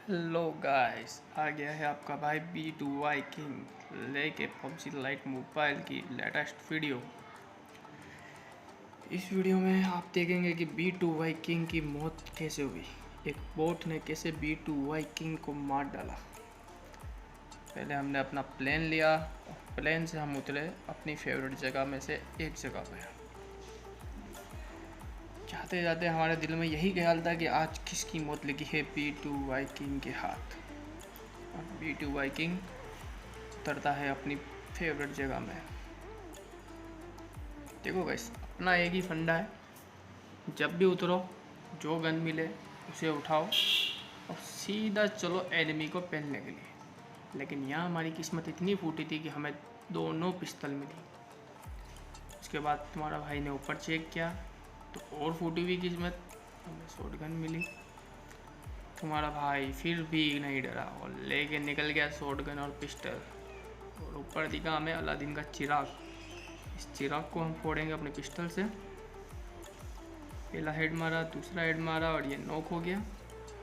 Hello guys, आ गया है आपका भाई B2Y किंग लेके पबजी लाइट मोबाइल की लेटेस्ट वीडियो। इस वीडियो में आप देखेंगे कि B2Y किंग की मौत कैसे हुई, एक बोट ने कैसे B2Y किंग को मार डाला। पहले हमने अपना प्लेन लिया और प्लेन से हम उतरे अपनी फेवरेट जगह में से एक जगह पर। जाते जाते हमारे दिल में यही ख्याल था कि आज किसकी मौत लगी है B2Y किंग के हाथ। और B2Y किंग उतरता है अपनी फेवरेट जगह में। देखो गाइस, अपना एक ही फंडा है, जब भी उतरो जो गन मिले उसे उठाओ और सीधा चलो एनिमी को पहनने के लिए। लेकिन यहाँ हमारी किस्मत इतनी फूटी थी कि हमें दोनों पिस्तल मिली। उसके बाद तुम्हारा भाई ने ऊपर चेक किया तो और फूटी हुई किस्मत, हमें शॉटगन मिली। तुम्हारा भाई फिर भी नहीं डरा और लेके निकल गया शॉटगन और पिस्टल। और ऊपर दिखा हमें अलादीन का चिराग। इस चिराग को हम फोड़ेंगे अपने पिस्टल से। पहला हेड मारा, दूसरा हेड मारा और ये नॉक हो गया।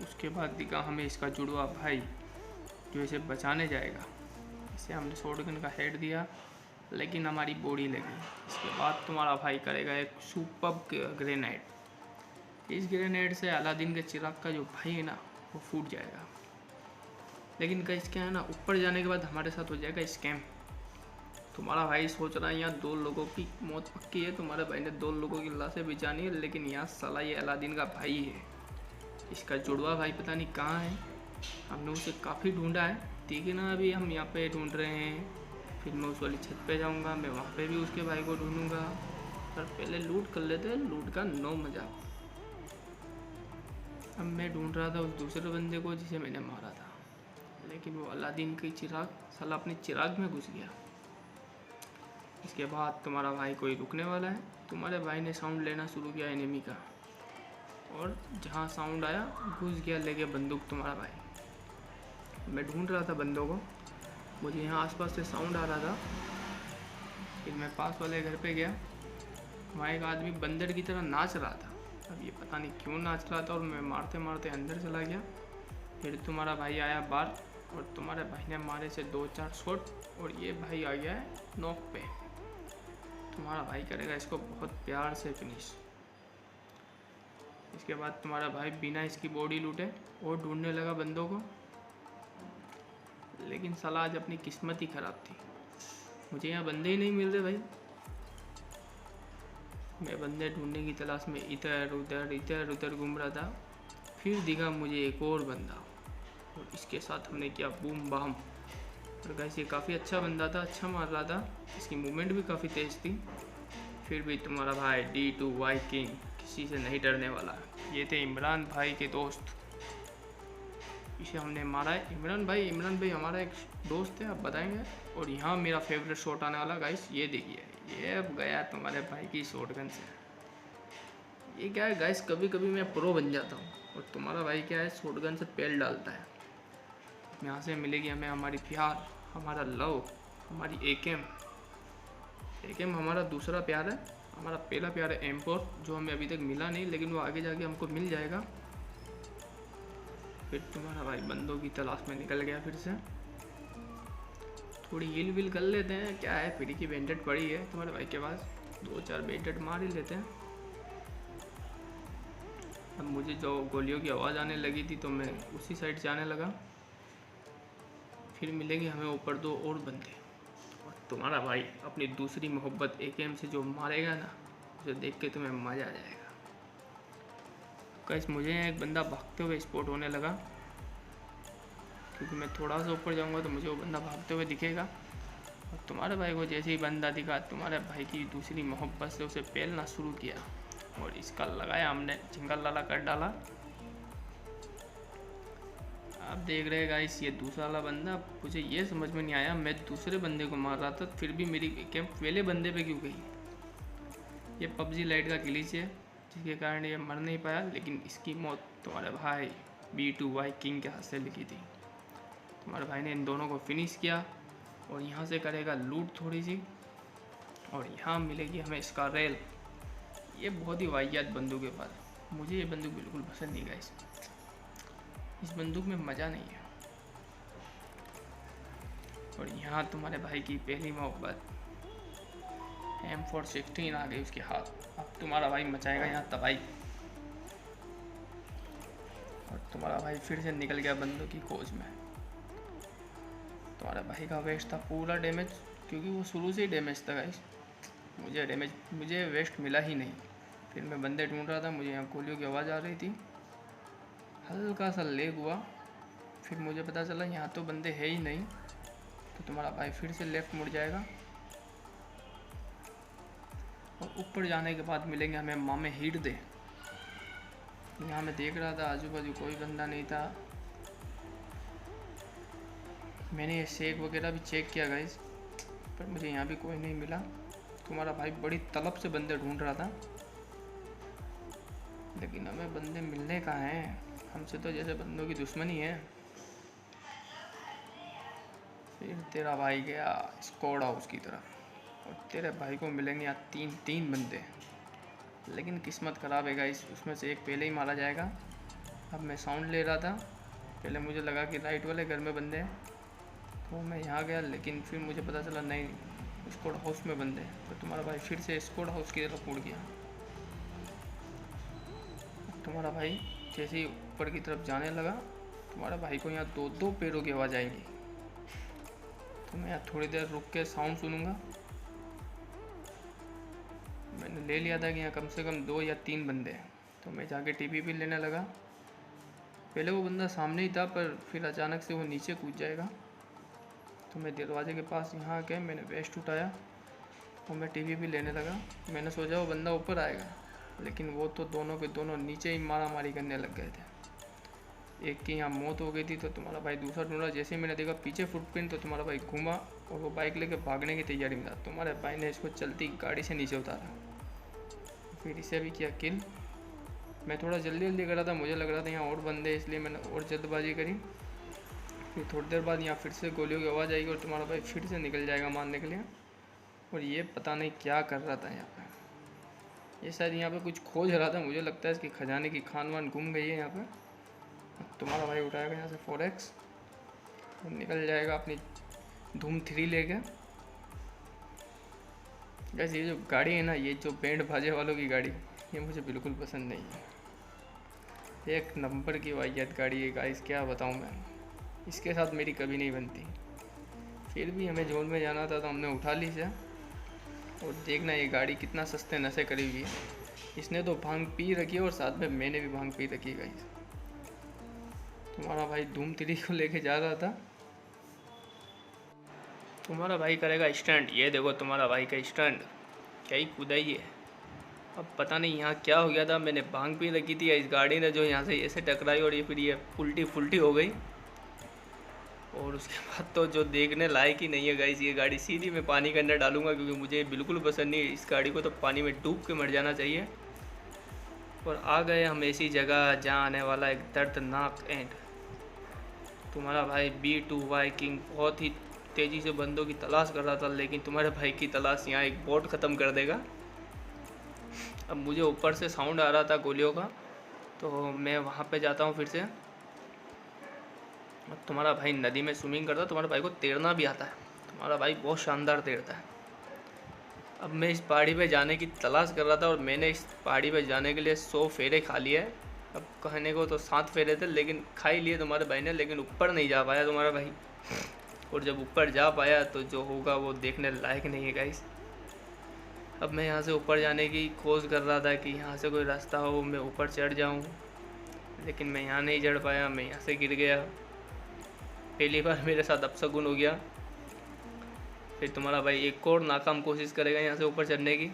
उसके बाद दिखा हमें इसका जुड़वा भाई जो इसे बचाने जाएगा। इसे हमने शॉटगन का हेड दिया लेकिन हमारी बॉडी लगी। इसके बाद तुम्हारा भाई करेगा एक सुपर्ब ग्रेनेड। इस ग्रेनेड से अलादीन के चिराग का जो भाई है ना वो फूट जाएगा। लेकिन गाइस क्या है ना, ऊपर जाने के बाद हमारे साथ हो जाएगा स्कैम। तुम्हारा भाई सोच रहा है यहाँ 2 लोगों की मौत पक्की है, तुम्हारे भाई ने 2 लोगों की लाशें बिछानी है, लेकिन यहाँ साला ये अलादीन का भाई है। इसका जुड़वा भाई पता नहीं कहाँ है। हमने उसे काफ़ी ढूंढा है, ठीक है ना। अभी हम यहाँ पे ढूंढ रहे हैं, फिर मैं उस वाली छत पे जाऊँगा, मैं वहाँ पे भी उसके भाई को ढूंढूंगा। पर पहले लूट कर लेते हैं, लूट का नो मजा। अब मैं ढूंढ रहा था उस दूसरे बंदे को जिसे मैंने मारा था, लेकिन वो अलादीन की चिराग साला अपने चिराग में घुस गया। इसके बाद तुम्हारा भाई कोई रुकने वाला है। तुम्हारे भाई ने साउंड लेना शुरू किया एनिमी का, और जहाँ साउंड आया घुस गया लेके बंदूक तुम्हारा भाई। मैं ढूंढ रहा था बंदों को, मुझे यहाँ आसपास से साउंड आ रहा था। फिर मैं पास वाले घर पे गया, वहाँ एक आदमी बंदर की तरह नाच रहा था। अब ये पता नहीं क्यों नाच रहा था और मैं मारते मारते अंदर चला गया। फिर तुम्हारा भाई आया बाहर और तुम्हारे भाई ने मारे से 2-4 शॉट और ये भाई आ गया है नॉक पे। तुम्हारा भाई करेगा इसको बहुत प्यार से फिनिश। इसके बाद तुम्हारा भाई बिना इसकी बॉडी लूटे और ढूंढने लगा बंदों को, लेकिन साला आज अपनी किस्मत ही ख़राब थी। मुझे यहाँ बंदे ही नहीं मिल रहे भाई। मैं बंदे ढूंढने की तलाश में इधर उधर घूम रहा था। फिर दिखा मुझे एक और बंदा और इसके साथ हमने किया बूम बाम। और गाइस ये काफ़ी अच्छा बंदा था, अच्छा मार रहा था, इसकी मूवमेंट भी काफ़ी तेज़ थी। फिर भी तुम्हारा भाई D2Y किंग किसी से नहीं डरने वाला। ये थे इमरान भाई के दोस्त, इसे हमने मारा है। इमरान भाई हमारा एक दोस्त है, आप बताएंगे। और यहाँ मेरा फेवरेट शॉट आने वाला गाइस, ये देखिए, ये अब गया तुम्हारे भाई की शॉटगन से। ये क्या है गाइस, कभी कभी मैं प्रो बन जाता हूँ और तुम्हारा भाई क्या है शॉटगन से पेल डालता है। यहाँ से मिलेगी हमें हमारी प्यार, हमारा लव, हमारी एकेम हमारा दूसरा प्यार है। हमारा पहला प्यार है M4 जो हमें अभी तक मिला नहीं, लेकिन वो आगे जाके हमको मिल जाएगा। फिर तुम्हारा भाई बंदों की तलाश में निकल गया। फिर से थोड़ी हील विल कर लेते हैं, क्या है फ्री की बैंडेड पड़ी है तुम्हारे भाई के पास, 2-4 बैंडेड मार ही लेते हैं। अब मुझे जो गोलियों की आवाज़ आने लगी थी तो मैं उसी साइड जाने लगा। फिर मिलेंगे हमें ऊपर 2 और बंदे, और तुम्हारा भाई अपनी दूसरी मोहब्बत AKM से जो मारेगा ना, उसे देख के तुम्हें मज़ा आ जाएगा। गाइस मुझे एक बंदा भागते हुए स्पॉट होने लगा, क्योंकि मैं थोड़ा सा ऊपर जाऊंगा तो मुझे वो बंदा भागते हुए दिखेगा। और तुम्हारे भाई को जैसे ही बंदा दिखा, तुम्हारे भाई की दूसरी मोहब्बत से उसे पेलना शुरू किया और इसका लगाया हमने झिंगल लाला कर डाला। आप देख रहे हैं गाइस, ये दूसरा वाला बंदा, मुझे ये समझ में नहीं आया, मैं दूसरे बंदे को मार रहा था फिर भी मेरी कैंप पहले बंदे पे क्यों गई। ये पबजी लाइट का ग्लिच है जिसके कारण ये मर नहीं पाया, लेकिन इसकी मौत तुम्हारे भाई B2Y किंग के हाथ से लिखी थी। तुम्हारे भाई ने इन दोनों को फिनिश किया और यहाँ से करेगा लूट थोड़ी सी, और यहाँ मिलेगी हमें इसका रेल। ये बहुत ही वाहियात बंदूक है, पर मुझे ये बंदूक बिल्कुल पसंद नहीं गाइस। इस बंदूक में मज़ा नहीं है। और यहाँ तुम्हारे भाई की पहली मोहब्बत M416 आ गई उसके हाथ। अब तुम्हारा भाई मचाएगा यहाँ तबाही। और तुम्हारा भाई फिर से निकल गया बंदों की खोज में। तुम्हारे भाई का वेस्ट था पूरा डैमेज, क्योंकि वो शुरू से ही डैमेज था गाइस। मुझे वेस्ट मिला ही नहीं। फिर मैं बंदे ढूंढ रहा था, मुझे यहाँ गोलियों की आवाज़ आ रही थी, हल्का सा लेग हुआ। फिर मुझे पता चला यहाँ तो बंदे है ही नहीं, तो तुम्हारा भाई फिर से लेफ़्ट मुड़ जाएगा। और ऊपर जाने के बाद मिलेंगे हमें मामे हीट दे। यहाँ मैं देख रहा था आजू बाजू कोई बंदा नहीं था। मैंने ये शेक वगैरह भी चेक किया गाइस, पर मुझे यहाँ भी कोई नहीं मिला। तुम्हारा भाई बड़ी तलब से बंदे ढूंढ रहा था, लेकिन हमें बंदे मिलने कहाँ हैं। हमसे तो जैसे बंदों की दुश्मनी है। फिर तेरा भाई गया स्क्वाड हाउस की तरफ, और तेरे भाई को मिलेंगे यहाँ तीन बंदे। लेकिन किस्मत ख़राब है गाइस, उसमें से एक पहले ही मारा जाएगा। अब मैं साउंड ले रहा था, पहले मुझे लगा कि राइट वाले घर में बंदे हैं, तो मैं यहाँ गया, लेकिन फिर मुझे पता चला नहीं, स्क्वाड हाउस में बंदे। तो तुम्हारा भाई फिर से स्क्वाड हाउस की तरफ उड़ गया। तुम्हारा भाई जैसे ही ऊपर की तरफ जाने लगा, तुम्हारा भाई को यहाँ दो पैरों की आवाज़ आएगी। तो मैं यहाँ थोड़ी देर रुक के साउंड सुनूंगा। मैंने ले लिया था कि यहाँ कम से कम 2 या 3 बंदे हैं, तो मैं जाके टीपीपी लेने लगा। पहले वो बंदा सामने ही था, पर फिर अचानक से वो नीचे कूद जाएगा। तो मैं दरवाजे के पास यहाँ आके मैंने वेस्ट उठाया और मैं टीपीपी लेने लगा। मैंने सोचा वो बंदा ऊपर आएगा, लेकिन वो तो दोनों के दोनों नीचे ही मारा मारी करने लग गए थे। एक की यहाँ मौत हो गई थी, तो तुम्हारा भाई दूसरा ढूंढा। जैसे ही मैंने देखा पीछे फुटप्रिंट, तो तुम्हारा भाई घूमा और वो बाइक लेके भागने की तैयारी में था। तुम्हारे भाई ने इसको चलती गाड़ी से नीचे उतारा, फिर इसे भी किया किल। मैं थोड़ा जल्दी कर रहा था, मुझे लग रहा था यहाँ और बंदे, इसलिए मैंने और जल्दबाजी करी। फिर थोड़ी देर बाद यहाँ फिर से गोलियों की आवाज़ आएगी और तुम्हारा भाई फिर से निकल जाएगा मारने के लिए। और ये पता नहीं क्या कर रहा था यहाँ पे, ये शायद यहाँ पे कुछ खोज रहा था। मुझे लगता है इसकी खजाने की खान वान गुम गई है यहाँ पे। तुम्हारा भाई उठाएगा यहाँ से 4x और निकल जाएगा अपनी धूम 3 लेके। गैस ये जो गाड़ी है ना, ये जो बैंड बाजे वालों की गाड़ी, ये मुझे बिल्कुल पसंद नहीं है। एक नंबर की वाहियात गाड़ी है गाइस, क्या बताऊँ मैं। इसके साथ मेरी कभी नहीं बनती। फिर भी हमें जोन में जाना था, तो हमने उठा ली इसे। और देखना ये गाड़ी कितना सस्ते नशे करी हुई है। इसने तो भांग पी रखी है और साथ में मैंने भी भांग पी रखी है गाइस। तुम्हारा भाई धूम 3 को लेके जा रहा था। तुम्हारा भाई करेगा स्टंट, ये देखो तुम्हारा भाई का स्टंट, क्या ही कूदाई है। अब पता नहीं यहाँ क्या हो गया था, मैंने भांग पी रखी थी, इस गाड़ी ने जो यहाँ से ऐसे टकराई और ये फिर ये उल्टी हो गई। और उसके बाद तो जो देखने लायक ही नहीं है गाइस। ये गाड़ी सीधी मैं पानी के अंदर डालूंगा, क्योंकि मुझे बिल्कुल पसंद नहीं है। इस गाड़ी को तो पानी में डूब के मर जाना चाहिए। और आ गए हम ऐसी जगह जहाँ आने वाला एक दर्दनाक एंड। तुम्हारा भाई B2 वाइकिंग बहुत ही तेज़ी से बंदों की तलाश कर रहा था, लेकिन तुम्हारे भाई की तलाश यहाँ एक बोट ख़त्म कर देगा। अब मुझे ऊपर से साउंड आ रहा था गोलियों का, तो मैं वहाँ पे जाता हूँ फिर से। तुम्हारा भाई नदी में स्विमिंग करता है, तुम्हारे भाई को तैरना भी आता है। तुम्हारा भाई बहुत शानदार तैरता है। अब मैं इस पहाड़ी पे जाने की तलाश कर रहा था, और मैंने इस पहाड़ी पे जाने के लिए 100 फेरे खा लिए। अब कहने को तो 7 फेरे थे, लेकिन खा ही लिए तुम्हारे भाई ने, लेकिन ऊपर नहीं जा पाया तुम्हारा भाई। और जब ऊपर जा पाया तो जो होगा वो देखने लायक नहीं है गाइस। अब मैं यहाँ से ऊपर जाने की खोज कर रहा था कि यहाँ से कोई रास्ता हो, मैं ऊपर चढ़ जाऊँ, लेकिन मैं यहाँ नहीं चढ़ पाया, मैं यहाँ से गिर गया। पहली बार मेरे साथ अपशगुन हो गया। फिर तुम्हारा भाई एक और नाकाम कोशिश करेगा यहाँ से ऊपर चढ़ने की,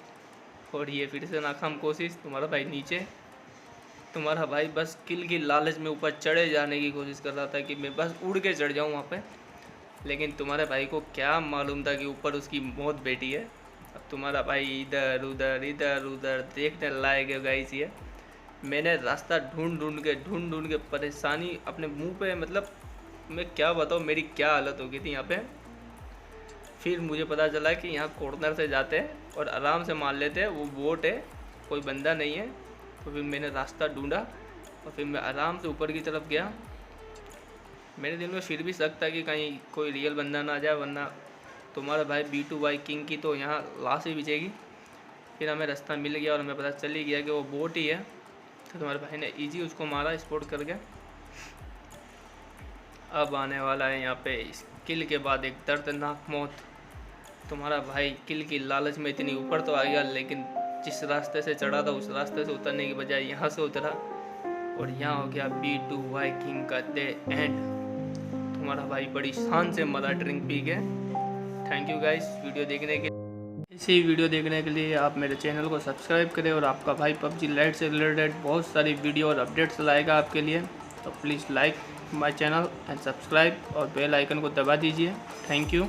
और ये फिर से नाकाम कोशिश। तुम्हारा भाई नीचे। तुम्हारा भाई बस किल की लालच में ऊपर चढ़े जाने की कोशिश कर रहा था कि मैं बस उड़ के चढ़ जाऊँ वहाँ पे, लेकिन तुम्हारे भाई को क्या मालूम था कि ऊपर उसकी मौत बैठी है। अब तुम्हारा भाई इधर उधर देखने लायक है गाइस। ये मैंने रास्ता ढूंढ के परेशानी अपने मुंह पे, मतलब मैं क्या बताऊँ मेरी क्या हालत हो गई थी यहाँ पे। फिर मुझे पता चला कि यहाँ कॉर्नर से जाते हैं और आराम से मान लेते हैं वो बोट है, कोई बंदा नहीं है। तो फिर मैंने रास्ता ढूंढा और फिर मैं आराम से ऊपर की तरफ गया। मेरे दिल में फिर भी शक था कि कहीं कोई रियल बंदा ना आ जाए, वरना तुम्हारा भाई B2Y किंग की तो यहाँ लाश ही बिछेगी। फिर हमें रास्ता मिल गया और हमें पता चल ही गया कि वो बोट ही है। तो तुम्हारे भाई ने इजी उसको मारा स्पॉट करके। अब आने वाला है यहाँ पे इस किल के बाद एक दर्दनाक मौत। तुम्हारा भाई किल की लालच में इतनी ऊपर तो आ गया, लेकिन जिस रास्ते से चढ़ा था उस रास्ते से उतरने की बजाय यहाँ से उतरा और यहाँ हो गया B2Y किंग का डे एंड। तुम्हारा भाई बड़ी शान से मरा ड्रिंक पी के। थैंक यू गाइस वीडियो देखने के। इसी वीडियो देखने के लिए आप मेरे चैनल को सब्सक्राइब करें और आपका भाई PUBG लाइट से रिलेटेड बहुत सारी वीडियो और अपडेट्स लाएगा आपके लिए। तो please like my channel and subscribe और बेल आइकन को दबा दीजिए। Thank you.